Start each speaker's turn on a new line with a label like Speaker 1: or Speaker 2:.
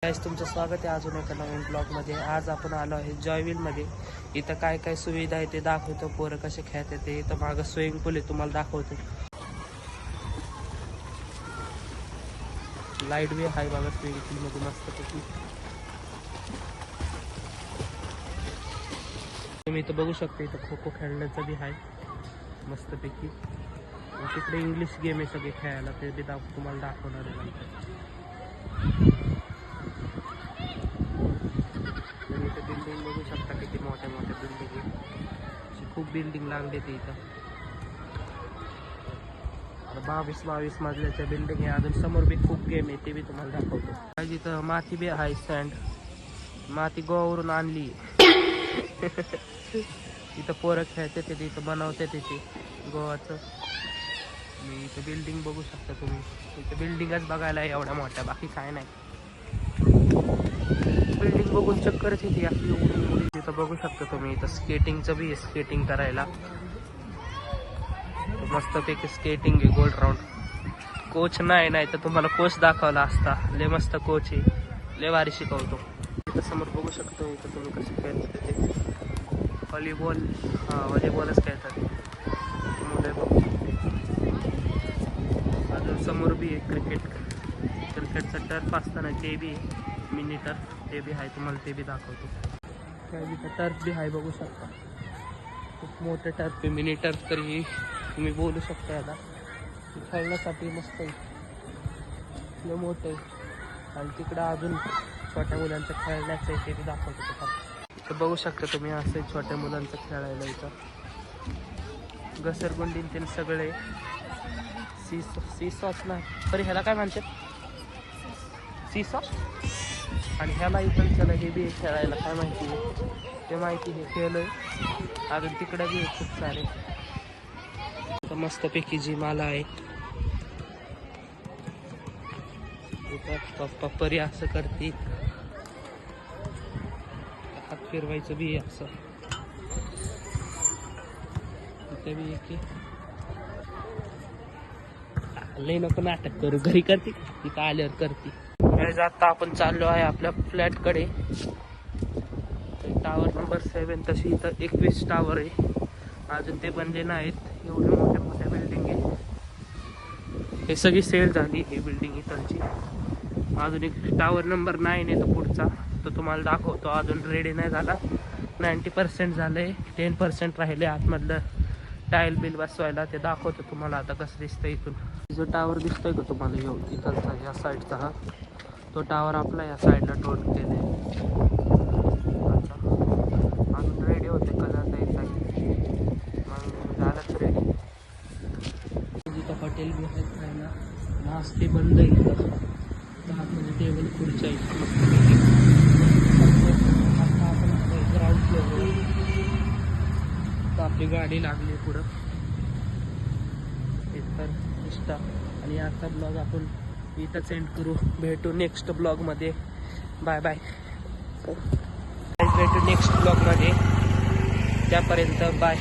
Speaker 1: Guys तुमचं स्वागत आहे अजून एका नवीन ब्लॉगमध्ये। आज आपण आलो आहे जॉयविलमध्ये। इथं काय काय सुविधा आहे ते दाखवतो, पोरं कसे खेळतात ते। इथं मागं स्विमिंग पूल आहे, तुम्हाला दाखवतो। लाईट बी आहे बघा स्विमिंग पूलमध्ये मस्तपैकी। तुम्ही इथं बघू शकता, इथं खो खो खेळण्याचं बी आहे मस्तपैकी। तिकडे इंग्लिश गेम आहे सगळे खेळायला, ते बी तुम्हाला दाखवणार आहे नंतर। बिल्डिंग बघू शकता किती मोठ्या मोठ्या बिल्डिंग आहे, खूप बिल्डिंग लागले ते इथं। 22 मजल्याच्या बिल्डिंग आहे। अजून समोर बी खूप गेम आहे, ते बी तुम्हाला दाखवतो। इथं माती बी आहे, सँड माती गोवावरून आणली। इथं पोरं खेळते ते, इथं बनवते ते गोवाचं। इथं बिल्डिंग बघू शकता तुम्ही, इथं बिल्डिंगच बघायला एवढ्या मोठ्या, बाकी काय नाही। बिल्डिंग बघून चक्करच येते आपली एवढी। इथं बघू शकता तुम्ही, इथं स्केटिंगचं बी आहे, स्केटिंग करायला मस्तपैकी स्केटिंग आहे गोल्ड राऊंड। कोच नाही तर तुम्हाला कोच दाखवला असता, लय मस्त कोच आहे, लय भारी शिकवतो। इथं समोर बघू शकतो, इथं तुम्ही कसं खेळतात ते व्हॉलीबॉल। व्हॉलीबॉलच खेळतात मुलं बघू शकते। अजून समोर बी आहे क्रिकेटचं टर्फ असताना ते बी मिनी टर्फ, ते बी आहे, तुम्हाला ते बी दाखवतो। इथं टर्फ बी आहे बघू शकता, खूप मोठं टर्फ आहे, मिनी टर्फ तरी तुम्ही बोलू शकता याला। खेळण्यासाठी मस्त आहे, मोठं आहे। आणि तिकडं अजून छोट्या मुलांचं खेळण्याचं आहे, ते बी दाखवतो तुम्हाला। इथं बघू शकता तुम्ही, असं छोट्या मुलांचं खेळायला इथं घसरगुंडी ते सगळे सीसॉच नाही तरी ह्याला काय म्हणतात, सीसॉ। आणि ह्याला इथं त्याला हे बी खेळायला काय माहिती आहे ते, माहिती हे खेळलोय। अजून तिकडं बी खूप सारे मस्तपैकी जिमाला आहे। पप्पा परी असं करते, हात फिरवायचं बी असं। इथे बी एक लय नको नाटक करू, घरी करते तिथं आल्यावर करते। आता आपण चाललो आहे आपल्या फ्लॅटकडे, टावर नंबर 7। तशी इथं 21 टावर आहे, अजून ते बनले नाहीत। एवढे मोठ्या मोठ्या बिल्डिंग आहे, हे सगळी सेल झाली ही बिल्डिंग इथलची। अजून एक टावर नंबर 9 आहे तो पुढचा, तो तुम्हाला दाखवतो। अजून रेडी नाही झाला, 90% झालंय, 10% राहिले आतमधलं टाईल बिल बसवायला, ते दाखवतो तुम्हाला आता कसं दिसतंय इथून। जो टावर दिसतोय का तुम्हाला इथलचा, या साईडचा हा तो टावर आपला या साईडला टोट केले। अजून रेडी होते, कलर द्यायचा मग झालंच रेडी। इथं हॉटेल बी आहेत खायला, नाश्ते बंद आहे आतमध्ये, टेबल खुर्च्या आहेत मस्तपैकी। आता आपण ग्राउंड फ्लोअर, तर आपली गाडी लागली पुढं तर इष्टा। आणि आता ब्लॉग आपण इथं सेंड करू, भेटू नेक्स्ट ब्लॉगमध्ये। बाय बाय, भेटू नेक्स्ट ब्लॉगमध्ये, त्यापर्यंत बाय।